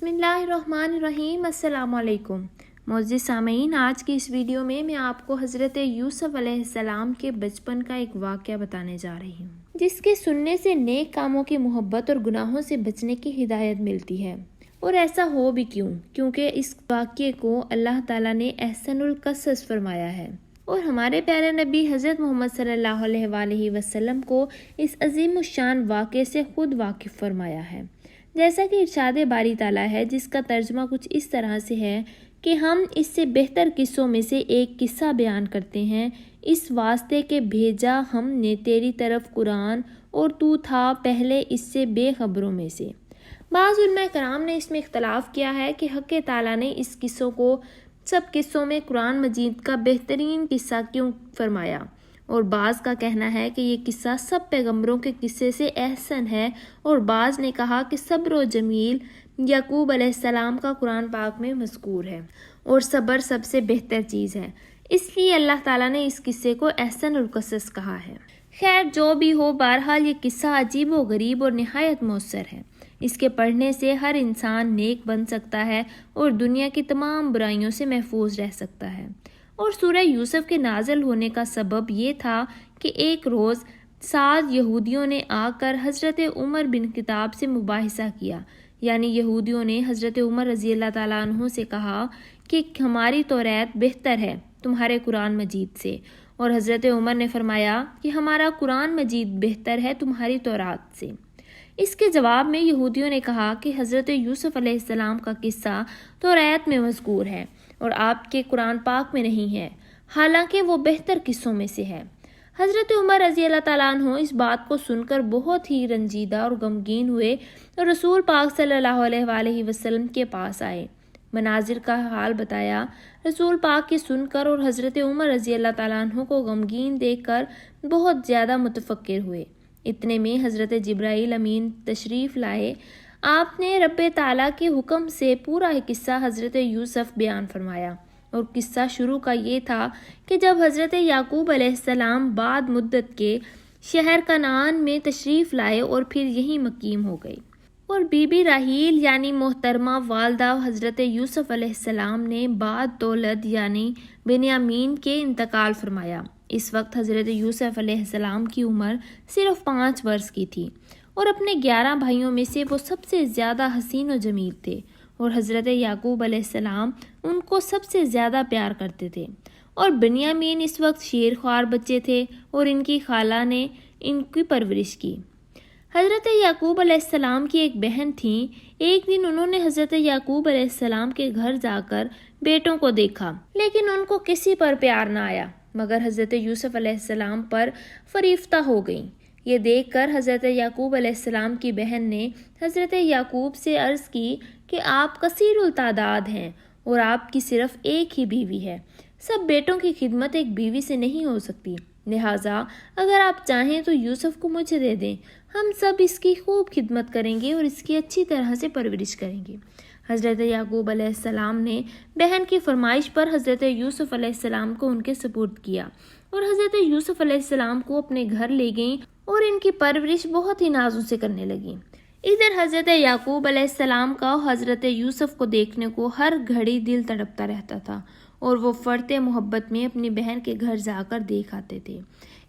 बिस्मिल्लाहिर्रहमानिर्रहीम। अस्सलाम वालेकुम। मोअज़्ज़िज़ सामीन, आज की इस वीडियो में मैं आपको हज़रत यूसुफ़ अलैहिस्सलाम के बचपन का एक वाक़या बताने जा रही हूँ, जिसके सुनने से नेक कामों की मोहब्बत और गुनाहों से बचने की हिदायत मिलती है। और ऐसा हो भी क्योंकि इस वाक़ये को अल्लाह ताला ने अहसनुल क़सस फरमाया है और हमारे प्यारे नबी हज़रत मोहम्मद सल्लल्लाहु अलैहि वसल्लम को इस अज़ीमुश्शान वाक़ये से खुद वाकिफ़ फरमाया है। जैसा कि इरशाद बारी ताला है, जिसका तर्जुमा कुछ इस तरह से है कि हम इससे बेहतर किस्सों में से एक किस्सा बयान करते हैं, इस वास्ते के भेजा हमने तेरी तरफ कुरान और तू था पहले इससे बेखबरों में से। बाज़ उलमा कराम ने इसमें इख्तलाफ किया है कि हक़ ताला ने इस किस्सों को सब किस्सों में कुरान मजीद का बेहतरीन किस्सा क्यों फरमाया, और बाज़ का कहना है कि ये किस्सा सब पैगम्बरों के किस्से से अहसन है, और बाज़ ने कहा कि सब्र व जमील याकूब अलैहिस्सलाम का कुरान पाक में मज़कूर है और सब्र सबसे बेहतर चीज़ है, इसलिए अल्लाह ताला ने इस किस्से को अहसनुल क़सस कहा है। खैर जो भी हो, बहरहाल ये किस्सा अजीब व गरीब और निहायत मौसर है। इसके पढ़ने से हर इंसान नेक बन सकता है और दुनिया की तमाम बुराइयों से महफूज रह सकता है। और सूरह यूसुफ के नाज़िल होने का सबब ये था कि एक रोज़ 7 यहूदियों ने आकर हज़रत उमर बिन खिताब से मुबाहिसा किया, यानी यहूदियों ने हज़रत उमर रज़ी अल्लाह ताला अन्हु से कहा कि हमारी तौरात बेहतर है तुम्हारे कुरान मजीद से, और हज़रत उमर ने फरमाया कि हमारा कुरान मजीद बेहतर है तुम्हारी तौरात से। इसके जवाब में यहूदियों ने कहा कि हज़रत यूसुफ अलैहिस्सलाम का किस्सा तौरात में मज़कूर है और आपके कुरान पाक में नहीं है, हालांकि वो बेहतर किस्सों में से है। हज़रत उमर रज़ी अल्लाह ताला अन्हु इस बात को सुनकर बहुत ही रंजीदा और गमगीन हुए और रसूल पाक सल्लल्लाहु अलैहि वसल्लम के पास आए, मनाजिर का हाल बताया। रसूल पाक की सुनकर और हज़रत उमर रज़ी अल्लाह ताला अन्हु को गमगीन देखकर बहुत ज़्यादा मुतफक्किर हुए। इतने में हज़रत जिब्राईल अमीन तशरीफ़ लाए। आपने रब्बे ताला के हुक्म से पूरा किस्सा हज़रत यूसुफ बयान फरमाया, और किस्सा शुरू का ये था कि जब हज़रत याकूब अलैहिस्सलाम बाद मुद्दत के शहर कनान में तशरीफ़ लाए और फिर यहीं मकीम हो गए, और बीबी राहील यानी मोहतरमा वालदा हज़रत यूसुफ अलैहिस्सलाम ने बाद दौलत यानी बिन्यामीन के इंतकाल फरमाया। इस वक्त हज़रत यूसुफ अलैहिस्सलाम की उम्र सिर्फ 5 वर्ष की थी और अपने 11 भाइयों में से वो सबसे ज़्यादा हसीन और जमील थे, और हज़रत याकूब अलैहिस्सलाम उनको सबसे ज़्यादा प्यार करते थे। और बिन्यामीन इस वक्त शेरख्वार बच्चे थे और इनकी खाला ने इनकी परवरिश की। हज़रत याकूब अलैहिस्सलाम की एक बहन थी। एक दिन उन्होंने हज़रत याकूब अलैहिस्सलाम के घर जाकर बेटों को देखा, लेकिन उनको किसी पर प्यार न आया मगर हज़रत यूसुफ अलैहिस्सलाम पर फरीफ्ता हो गई। ये देखकर हज़रत याकूब अलैहिस्सलाम की बहन ने हज़रत याकूब से अर्ज़ की कि आप कसीरुल तादाद हैं और आपकी सिर्फ एक ही बीवी है। सब बेटों की खिदमत एक बीवी से नहीं हो सकती, लिहाजा अगर आप चाहें तो यूसुफ को मुझे दे दें, हम सब इसकी खूब खिदमत करेंगे और इसकी अच्छी तरह से परवरिश करेंगे। हज़रत याकूब अलैहिस्सलाम ने बहन की फरमाइश पर हज़रत यूसुफ अलैहिस्सलाम को उनके सुपुर्द किया और हज़रत यूसुफ अलैहिस्सलाम को अपने घर ले गईं और इनकी परवरिश बहुत ही नाजों से करने लगी। इधर हज़रत याकूब अलैहिस्सलाम का हज़रत यूसुफ को देखने को हर घड़ी दिल तड़पता रहता था और वो फरते मोहब्बत में अपनी बहन के घर जाकर देख आते थे।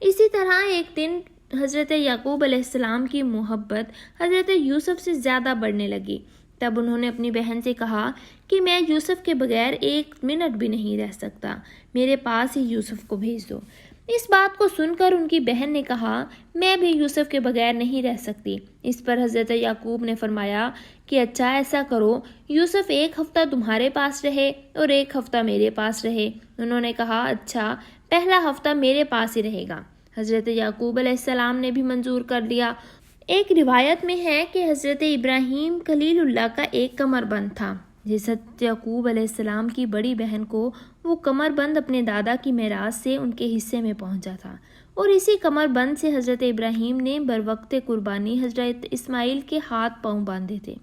इसी तरह एक दिन हज़रत याकूब अलैहिस्सलाम की मोहब्बत हज़रत यूसुफ से ज़्यादा बढ़ने लगी। तब उन्होंने अपनी बहन से कहा कि मैं यूसुफ के बगैर 1 मिनट भी नहीं रह सकता, मेरे पास ही यूसुफ को भेज दो। इस बात को सुनकर उनकी बहन ने कहा, मैं भी यूसुफ के बगैर नहीं रह सकती। इस पर हज़रत याकूब ने फरमाया कि अच्छा ऐसा करो, यूसुफ 1 हफ़्ता तुम्हारे पास रहे और 1 हफ़्ता मेरे पास रहे। उन्होंने कहा अच्छा, पहला हफ़्ता मेरे पास ही रहेगा। हज़रत याकूब अलैहिस्सलाम ने भी मंजूर कर लिया। एक रिवायत में है कि हज़रत इब्राहीम खलीलुल्लाह का एक कमरबंद था, जिस याकूब अलैहिस्सलाम की बड़ी बहन को वो कमरबंद अपने दादा की मेराज से उनके हिस्से में पहुंचा था, और इसी कमरबंद से हज़रत इब्राहीम ने बरवक्त कुर्बानी हज़रत इस्माइल के हाथ पांव बांधे थे।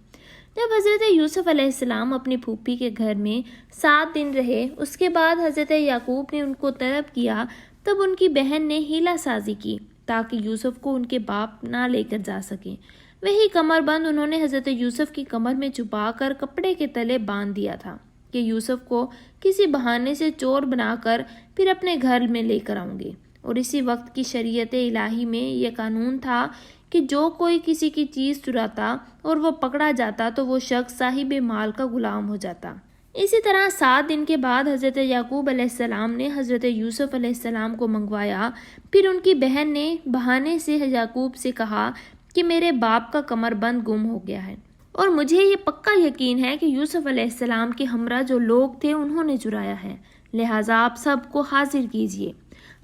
जब हज़रत यूसुफ अलैहिस्सलाम अपनी फूफी के घर में 7 दिन रहे, उसके बाद हज़रत याकूब ने उनको तलब किया, तब उनकी बहन ने हीला साजी की ताकि यूसुफ को उनके बाप ना लेकर जा सकें। وہی کمر بند انہوں نے حضرت یوسف کی کمر میں چھپا کر کپڑے کے تلے باندھ دیا تھا کہ یوسف کو کسی بہانے سے چور بنا کر پھر اپنے گھر میں لے کر آؤں گے۔ اور اسی وقت کی شریعت الہی میں یہ قانون تھا کہ جو کوئی کسی کی چیز چراتا اور وہ پکڑا جاتا تو وہ شخص صاحب مال کا غلام ہو جاتا۔ اسی طرح 7 دن کے بعد حضرت یعقوب علیہ السلام نے حضرت یوسف علیہ السلام کو منگوایا۔ پھر ان کی بہن نے بہانے سے یعقوب سے کہا کہ میرے باپ کا کمر بند گم ہو گیا ہے اور مجھے یہ پکا یقین ہے کہ یوسف علیہ السلام کے ہمراہ جو لوگ تھے انہوں نے چرایا ہے، لہٰذا آپ سب کو حاضر کیجیے۔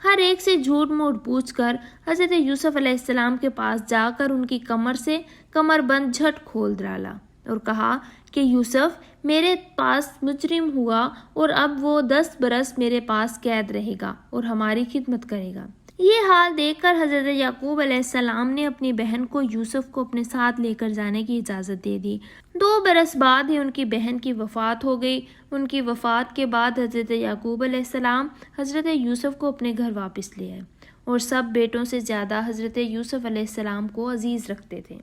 ہر ایک سے جھوٹ موٹ پوچھ کر حضرت یوسف علیہ السلام کے پاس جا کر ان کی کمر سے کمر بند جھٹ کھول ڈالا اور کہا کہ یوسف میرے پاس مجرم ہوا اور اب وہ 10 برس میرے پاس قید رہے گا اور ہماری خدمت کرے گا۔ یہ حال دیکھ کر حضرت یعقوب علیہ السلام نے اپنی بہن کو یوسف کو اپنے ساتھ لے کر جانے کی اجازت دے دی۔ 2 برس بعد ہی ان کی بہن کی وفات ہو گئی۔ ان کی وفات کے بعد حضرت یعقوب علیہ السلام حضرت یوسف کو اپنے گھر واپس لے آئے اور سب بیٹوں سے زیادہ حضرت یوسف علیہ السلام کو عزیز رکھتے تھے۔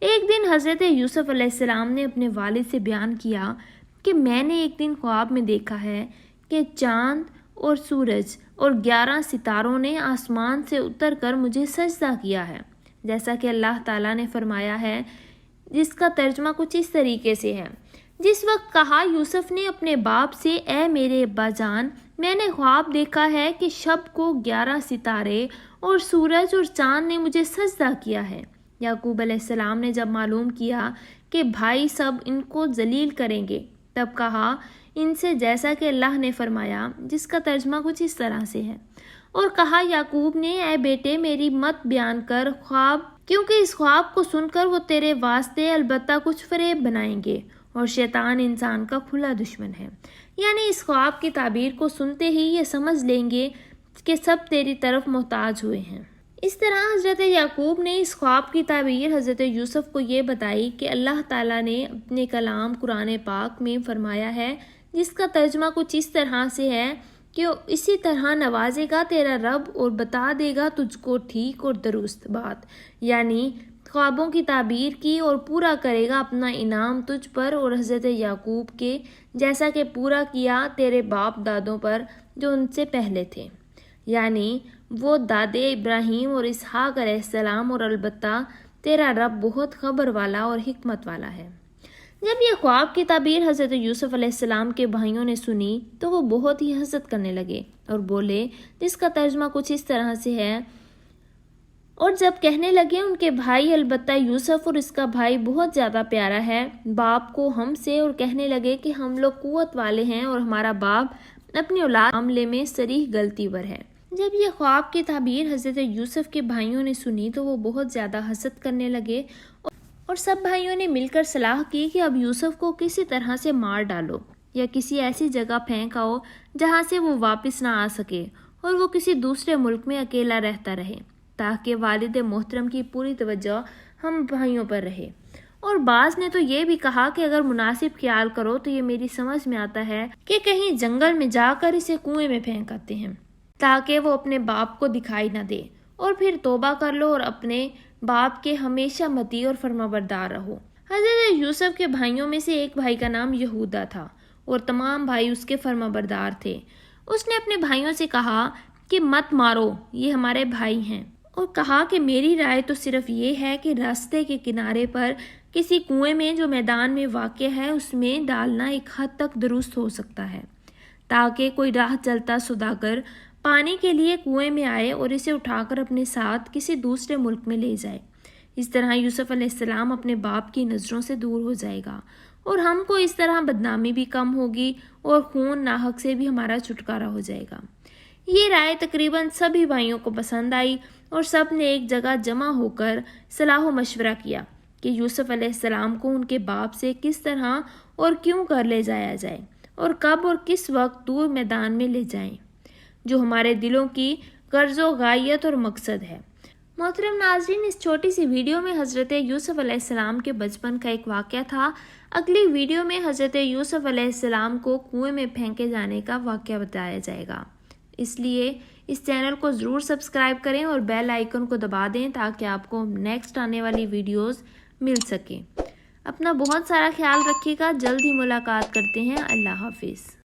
ایک دن حضرت یوسف علیہ السلام نے اپنے والد سے بیان کیا کہ میں نے ایک دن خواب میں دیکھا ہے کہ چاند اور سورج اور 11 ستاروں نے آسمان سے اتر کر مجھے سجدہ کیا ہے، جیسا کہ اللہ تعالیٰ نے فرمایا ہے، جس کا ترجمہ کچھ اس طریقے سے ہے۔ جس وقت کہا یوسف نے اپنے باپ سے، اے میرے ابا جان، میں نے خواب دیکھا ہے کہ شب کو 11 ستارے اور سورج اور چاند نے مجھے سجدہ کیا ہے۔ یعقوب علیہ السلام نے جب معلوم کیا کہ بھائی سب ان کو ذلیل کریں گے، تب کہا ان سے جیسا کہ اللہ نے فرمایا، جس کا ترجمہ کچھ اس طرح سے ہے۔ اور کہا یعقوب نے، اے بیٹے میری مت بیان کر خواب، کیونکہ اس خواب کو سن کر وہ تیرے واسطے البتہ کچھ فریب بنائیں گے اور شیطان انسان کا کھلا دشمن ہے۔ یعنی اس خواب کی تعبیر کو سنتے ہی یہ سمجھ لیں گے کہ سب تیری طرف محتاج ہوئے ہیں۔ اس طرح حضرت یعقوب نے اس خواب کی تعبیر حضرت یوسف کو یہ بتائی کہ اللہ تعالیٰ نے اپنے کلام قرآن پاک میں فرمایا ہے، جس کا ترجمہ کچھ اس طرح سے ہے کہ اسی طرح نوازے گا تیرا رب اور بتا دے گا تجھ کو ٹھیک اور درست بات، یعنی خوابوں کی تعبیر کی اور پورا کرے گا اپنا انعام تجھ پر اور حضرت یعقوب کے، جیسا کہ پورا کیا تیرے باپ دادوں پر جو ان سے پہلے تھے، یعنی وہ دادے ابراہیم اور اسحاق علیہ السلام، اور البتہ تیرا رب بہت خبر والا اور حکمت والا ہے۔ جب یہ خواب کی تعبیر حضرت یوسف علیہ السلام کے بھائیوں نے سنی تو وہ بہت ہی حسد کرنے لگے اور بولے، جس کا ترجمہ کچھ اس طرح سے ہے، اور جب کہنے لگے ان کے بھائی، البتہ یوسف اور اس کا بھائی بہت زیادہ پیارا ہے باپ کو ہم سے، اور کہنے لگے کہ ہم لوگ قوت والے ہیں اور ہمارا باپ اپنی اولاد معاملے میں صریح غلطی پر ہے۔ جب یہ خواب کی تعبیر حضرت یوسف کے بھائیوں نے سنی تو وہ بہت زیادہ حسد کرنے لگے اور سب بھائیوں نے مل کر صلاح کی کہ اب یوسف کو کسی طرح سے مار ڈالو یا کسی ایسی جگہ پھینک آؤ جہاں سے وہ واپس نہ آ سکے اور وہ کسی دوسرے ملک میں اکیلا رہتا رہے، تاکہ والد محترم کی پوری توجہ ہم بھائیوں پر رہے۔ اور بعض نے تو یہ بھی کہا کہ اگر مناسب خیال کرو تو یہ میری سمجھ میں آتا ہے کہ کہیں جنگل میں جا کر اسے کنویں میں پھینک آتے ہیں تاکہ وہ اپنے باپ کو دکھائی نہ دے، اور پھر توبہ کر لو اور اپنے باپ کے ہمیشہ مطیع اور فرمانبردار رہو۔ حضرت یوسف کے بھائیوں میں سے ایک بھائی کا نام یہودا تھا اور تمام بھائی اس کے فرمانبردار تھے۔ اس نے اپنے بھائیوں سے کہا کہ مت مارو، یہ ہمارے بھائی ہیں، اور کہا کہ میری رائے تو صرف یہ ہے کہ راستے کے کنارے پر کسی کنویں میں جو میدان میں واقع ہے اس میں ڈالنا ایک حد تک درست ہو سکتا ہے، تاکہ کوئی راہ چلتا سوداگر پانی کے لیے کنویں میں آئے اور اسے اٹھا کر اپنے ساتھ کسی دوسرے ملک میں لے جائے۔ اس طرح یوسف علیہ السلام اپنے باپ کی نظروں سے دور ہو جائے گا اور ہم کو اس طرح بدنامی بھی کم ہوگی اور خون ناحق سے بھی ہمارا چھٹکارا ہو جائے گا۔ یہ رائے تقریباً سبھی بھائیوں کو پسند آئی اور سب نے ایک جگہ جمع ہو کر صلاح و مشورہ کیا کہ یوسف علیہ السلام کو ان کے باپ سے کس طرح اور کیوں کر لے جایا جائے اور کب اور کس وقت دور میدان میں لے جائیں، جو ہمارے دلوں کی غرض و غایت اور مقصد ہے۔ محترم ناظرین، اس چھوٹی سی ویڈیو میں حضرت یوسف علیہ السلام کے بچپن کا ایک واقعہ تھا۔ اگلی ویڈیو میں حضرت یوسف علیہ السلام کو کنویں میں پھینکے جانے کا واقعہ بتایا جائے گا۔ اس لیے اس چینل کو ضرور سبسکرائب کریں اور بیل آئیکن کو دبا دیں تاکہ آپ کو نیکسٹ آنے والی ویڈیوز مل سکیں۔ اپنا بہت سارا خیال رکھیے گا، جلد ہی ملاقات کرتے ہیں۔ اللہ حافظ۔